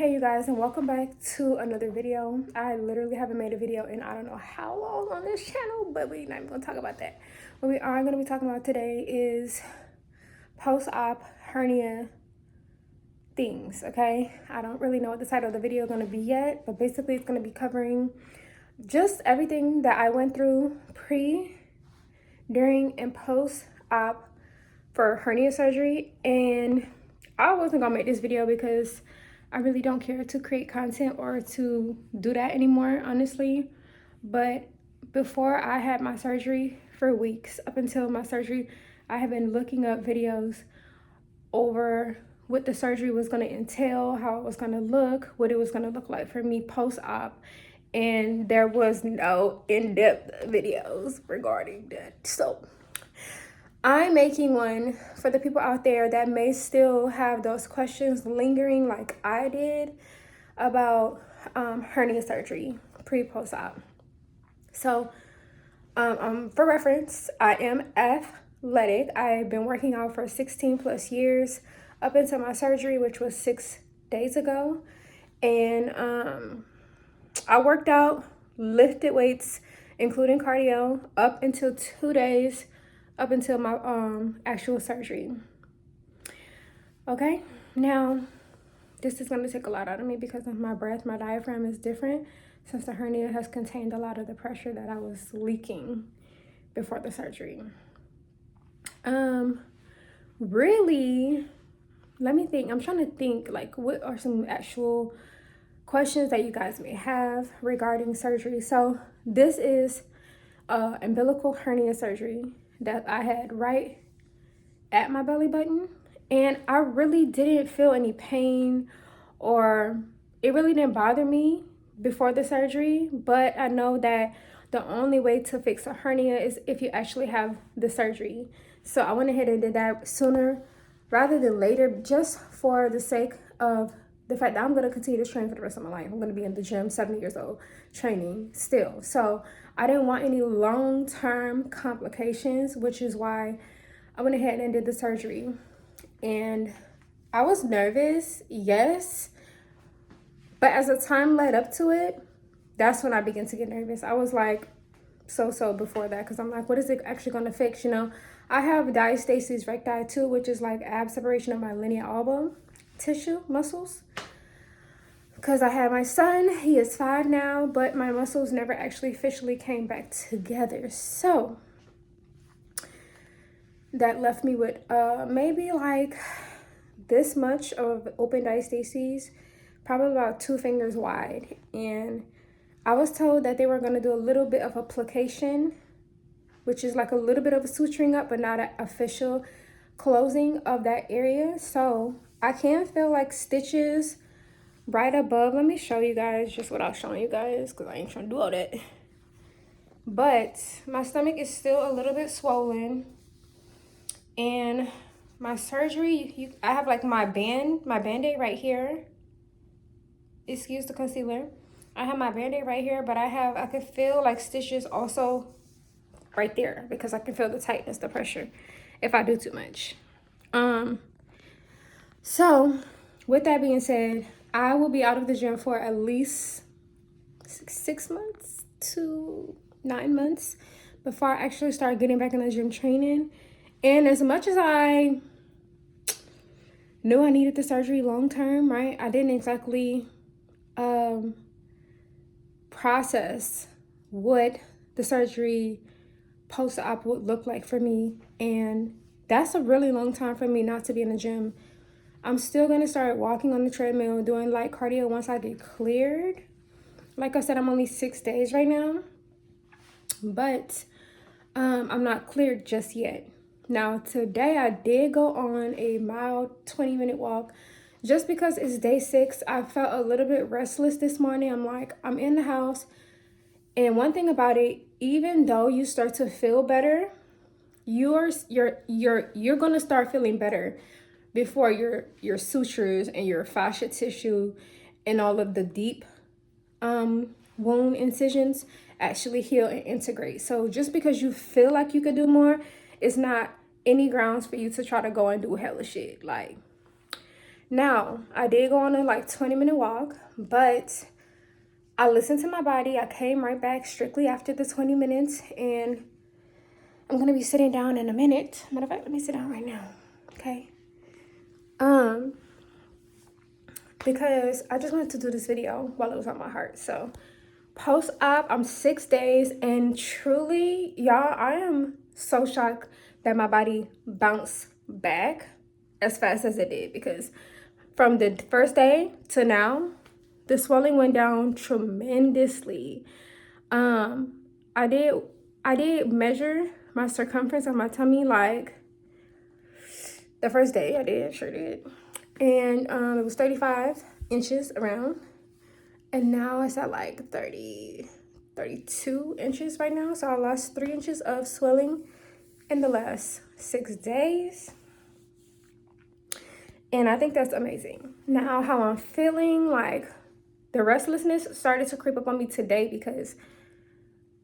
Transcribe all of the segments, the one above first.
Hey you guys, and welcome back to another video. I literally haven't made a video in I don't know how long on this channel, but we're not even gonna talk about that. What we are gonna be talking about today is post-op hernia things, okay? I don't really know what the title of the video is gonna be yet, but basically it's gonna be covering just everything that I went through pre, during, and post-op for hernia surgery. And I wasn't gonna make this video because I really don't care to create content or to do that anymore, honestly. But before I had my surgery, for weeks up until my surgery, I have been looking up videos over what the surgery was going to entail, how it was going to look, what it was going to look like for me post-op. And there was no in-depth videos regarding that. So I'm making one for the people out there that may still have those questions lingering like I did about hernia surgery, pre-post-op. So for reference, I am athletic. I've been working out for 16 plus years up until my surgery, which was 6 days ago. And I worked out, lifted weights, including cardio, up until 2 days up until my actual surgery. Okay, now this is going to take a lot out of me because of my breath. My diaphragm is different since the hernia has contained a lot of the pressure that I was leaking before the surgery. Really, let me think. I'm trying to think, like, what are some actual questions that you guys may have regarding surgery. So this is umbilical hernia surgery that I had right at my belly button, and I really didn't feel any pain, or it really didn't bother me before the surgery. But I know that the only way to fix a hernia is if you actually have the surgery. So I went ahead and did that sooner rather than later, just for the sake of the fact that I'm going to continue to train for the rest of my life. I'm going to be in the gym 70 years old training still. So I didn't want any long-term complications, which is why I went ahead and did the surgery. And I was nervous, yes. But as the time led up to it, that's when I began to get nervous. I was like so before that, because I'm like, what is it actually going to fix? You know, I have diastasis recti too, which is like ab separation of my linea alba tissue muscles, because I had my son. He is 5 now, but my muscles never actually officially came back together. So that left me with maybe like this much of open diastasis, probably about 2 fingers wide. And I was told that they were going to do a little bit of application, which is like a little bit of a suturing up, but not an official closing of that area. So I can feel like stitches right above. Let me show you guys just what I was showing you guys, because I ain't trying to do all that. But my stomach is still a little bit swollen. And my surgery, I have like my band-aid right here. Excuse the concealer. I have my band-aid right here, but I can feel like stitches also right there, because I can feel the tightness, the pressure, if I do too much. So with that being said, I will be out of the gym for at least 6 months to 9 months before I actually start getting back in the gym training. And as much as I knew I needed the surgery long term, right, I didn't exactly process what the surgery post-op would look like for me. And that's a really long time for me not to be in the gym. I'm still going to start walking on the treadmill, doing light cardio once I get cleared. Like I said, I'm only 6 days right now, but I'm not cleared just yet. Now, today I did go on a mild 20-minute walk just because it's day 6. I felt a little bit restless this morning. I'm like, I'm in the house. And one thing about it, even though you start to feel better, you're going to start feeling better before your sutures and your fascia tissue and all of the deep wound incisions actually heal and integrate. So just because you feel like you could do more is not any grounds for you to try to go and do hella shit. Like, Now, I did go on a like 20-minute walk, but I listened to my body. I came right back strictly after the 20 minutes, and I'm gonna be sitting down in a minute. Matter of fact, let me sit down right now, okay? Because I just wanted to do this video while it was on my heart. So, post-op, I'm 6 days, and truly, y'all, I am so shocked that my body bounced back as fast as it did, because from the first day to now, the swelling went down tremendously. I did measure my circumference of my tummy, like the first day I did, sure did. And it was 35 inches around. And now it's at like 32 inches right now. So I lost 3 inches of swelling in the last 6 days. And I think that's amazing. Now how I'm feeling, like the restlessness started to creep up on me today, because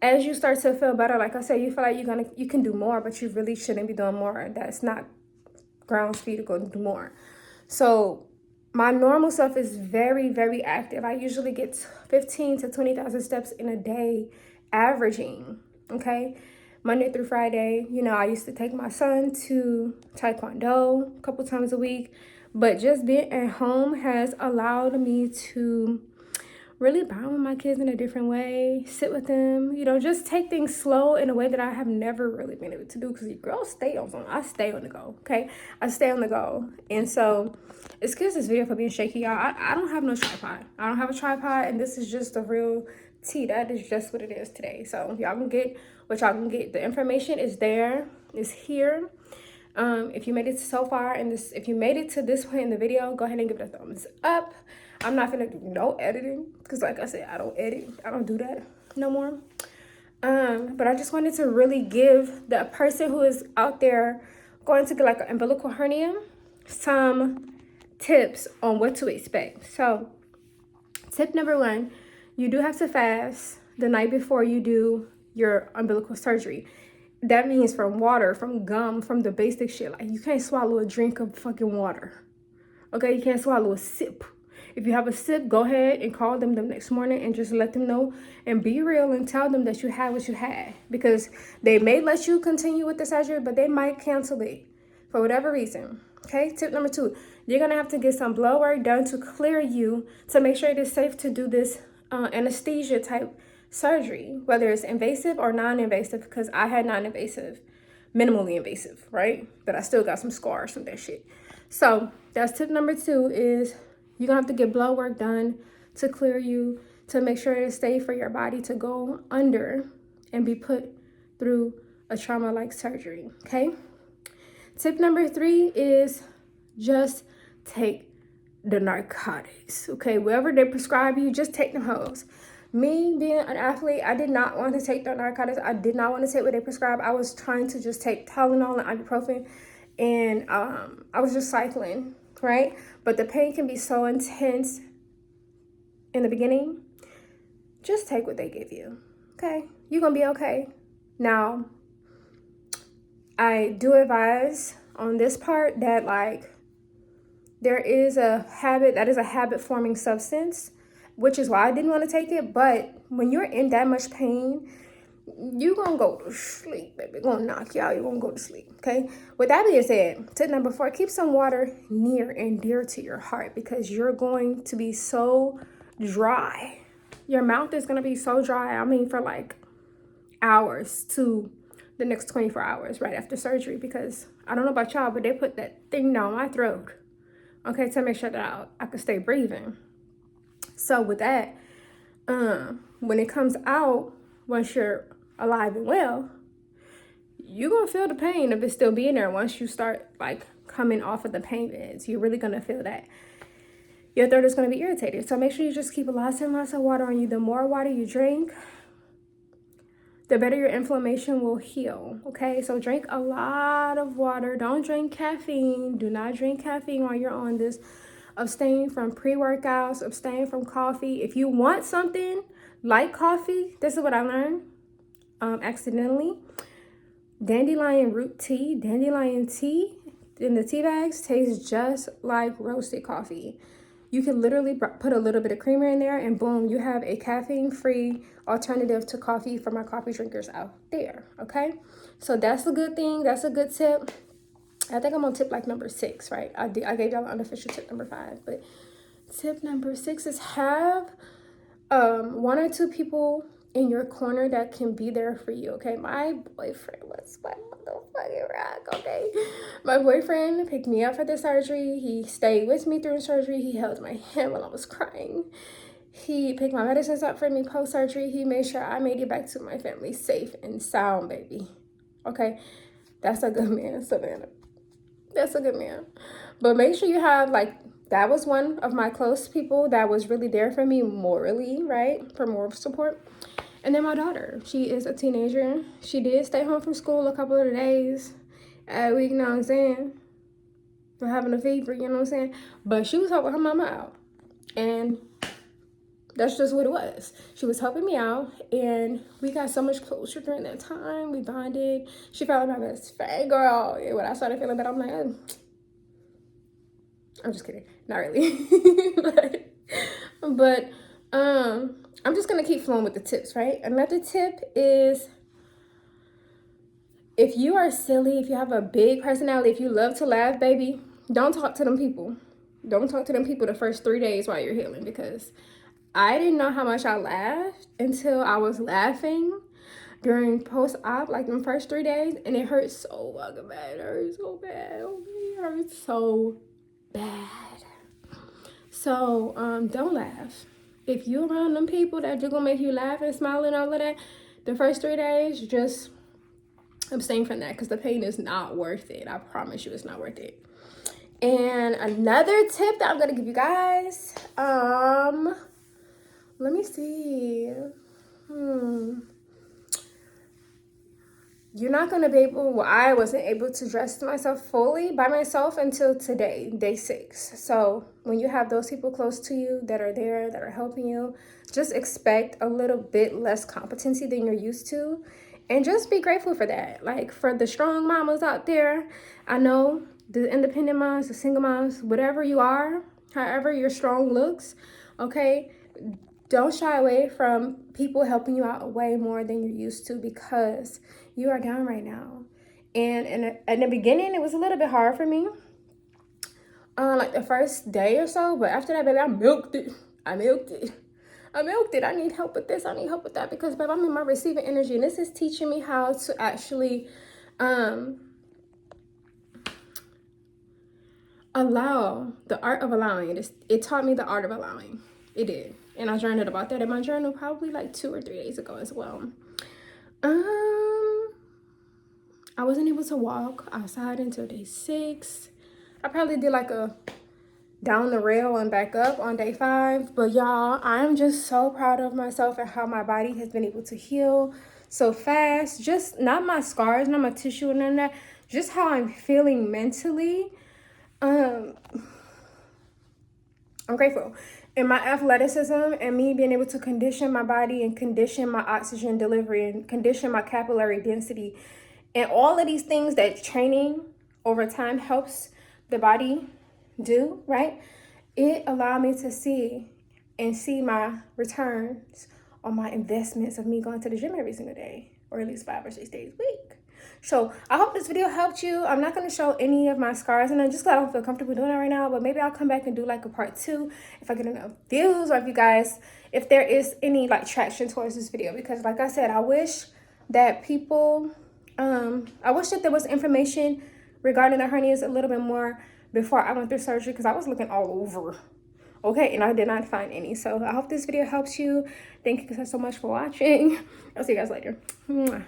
as you start to feel better, like I said, you feel like you can do more, but you really shouldn't be doing more. That's not grounds for you to go do more. So my normal self is very, very active. I usually get 15 to 20,000 steps in a day, averaging, okay? Monday through Friday. You know, I used to take my son to Taekwondo a couple times a week, but just being at home has allowed me to really bond with my kids in a different way, sit with them, you know, just take things slow in a way that I have never really been able to do, because girls stay on phone. I stay on the go, okay? I stay on the go. And so, excuse this video for being shaky, y'all. I don't have no tripod. I don't have a tripod, and this is just the real tea. That is just what it is today. So, y'all can get what y'all can get. The information is there. It's here. If you made it so far, and if you made it to this point in the video, go ahead and give it a thumbs up. I'm not gonna do no editing, because like I said, I don't edit. I don't do that no more. But I just wanted to really give the person who is out there going to get like an umbilical hernia some tips on what to expect. So tip number 1, you do have to fast the night before you do your umbilical surgery. That means from water, from gum, from the basic shit. Like, you can't swallow a drink of fucking water. Okay, you can't swallow a sip. If you have a sip, go ahead and call them the next morning and just let them know and be real and tell them that you had what you had, because they may let you continue with the surgery, but they might cancel it for whatever reason. Okay, tip number 2, you're gonna have to get some blood work done to clear you, to make sure it is safe to do this anesthesia type surgery, whether it's invasive or non-invasive, because I had non-invasive, minimally invasive, right? But I still got some scars from that shit. So that's tip number 2, is you're gonna have to get blood work done to clear you, to make sure it's safe for your body to go under and be put through a trauma-like surgery, okay? Tip number 3 is just take the narcotics, okay? Wherever they prescribe you, just take them hoes. Me being an athlete, I did not want to take the narcotics. I did not want to take what they prescribed. I was trying to just take Tylenol and ibuprofen, and I was just cycling, right? But the pain can be so intense in the beginning. Just take what they give you, okay? You're gonna be okay. Now, I do advise on this part that, like, there is a habit, that is a habit forming substance, which is why I didn't want to take it. But when you're in that much pain, you're gonna go to sleep, baby. Gonna knock you out. You're gonna go to sleep, okay? With that being said, tip number 4, keep some water near and dear to your heart, because you're going to be so dry. Your mouth is gonna be so dry, I mean, for like hours to the next 24 hours right after surgery, because I don't know about y'all, but they put that thing down my throat, okay, to make sure that I could stay breathing. So with that, when it comes out, once you're alive and well, you're gonna feel the pain of it still being there. Once you start like coming off of the pain meds, you're really gonna feel that. Your throat is gonna be irritated. So make sure you just keep lots and lots of water on you. The more water you drink, the better your inflammation will heal, okay? So drink a lot of water. Don't drink caffeine. Do not drink caffeine while you're on this. Abstain from pre-workouts. Abstain from coffee. If you want something like coffee, this is what I learned accidentally. Dandelion root tea, dandelion tea, the tea bags taste just like roasted coffee. You can literally put a little bit of creamer in there and boom, you have a caffeine-free alternative to coffee for my coffee drinkers out there, okay? So that's a good thing. That's a good tip. I think I'm on tip like number 6, right? I gave y'all an unofficial tip number 5, but tip number 6 is have 1 or 2 people in your corner that can be there for you, okay? My boyfriend was my motherfucking rock, okay? My boyfriend picked me up for the surgery. He stayed with me through the surgery. He held my hand while I was crying. He picked my medicines up for me post-surgery. He made sure I made it back to my family safe and sound, baby. Okay? That's a good man, Savannah. That's a good man. But make sure you have, like, that was one of my close people that was really there for me morally, right? For moral support. And then my daughter, she is a teenager. She did stay home from school a couple of days a week, you know what I'm saying? For having a fever, you know what I'm saying? But she was helping her mama out. And that's just what it was. She was helping me out, and we got so much closer during that time. We bonded. She felt like my best friend, girl. And when I started feeling better, I'm like, I'm just kidding. Not really. but I'm just going to keep flowing with the tips, right? Another tip is, if you are silly, if you have a big personality, if you love to laugh, baby, don't talk to them people. Don't talk to them people the first 3 days while you're healing, because I didn't know how much I laughed until I was laughing during post-op, like the first 3 days, and it hurt so fucking bad. It hurt so bad. It hurt so bad. So don't laugh. If you're around them people that are gonna make you laugh and smile and all of that, the first 3 days, just abstain from that, because the pain is not worth it. I promise you, it's not worth it. And another tip that I'm gonna give you guys, let me see. You're not going to be able, well, I wasn't able to dress myself fully by myself until today, day 6. So when you have those people close to you that are there, that are helping you, just expect a little bit less competency than you're used to. And just be grateful for that. Like, for the strong mamas out there, I know the independent moms, the single moms, whatever you are, however your strong looks, okay? Don't shy away from people helping you out way more than you're used to, because you are down right now. And in the beginning, it was a little bit hard for me, like the first day or so. But after that, baby, I milked it. I need help with this. I need help with that, because, baby, I'm in my receiving energy. And this is teaching me how to actually allow, the art of allowing. It taught me the art of allowing. It did. And I journaled about that in my journal probably like 2 or 3 days ago as well. I wasn't able to walk outside until day 6. I probably did like a down the rail and back up on day 5. But y'all, I'm just so proud of myself and how my body has been able to heal so fast. Just not my scars, not my tissue and none of that. Just how I'm feeling mentally. I'm grateful. And my athleticism and me being able to condition my body and condition my oxygen delivery and condition my capillary density and all of these things that training over time helps the body do, right? It allowed me to see my returns on my investments of me going to the gym every single day, or at least 5 or 6 days a week. So I hope this video helped you. I'm not going to show any of my scars, and just because I don't feel comfortable doing that right now, but maybe I'll come back and do like a part 2 if I get enough views, or if there is any like traction towards this video. Because like I said, I wish that people, I wish that there was information regarding the hernias a little bit more before I went through surgery, because I was looking all over. Okay, and I did not find any. So I hope this video helps you. Thank you guys so much for watching. I'll see you guys later. Mwah.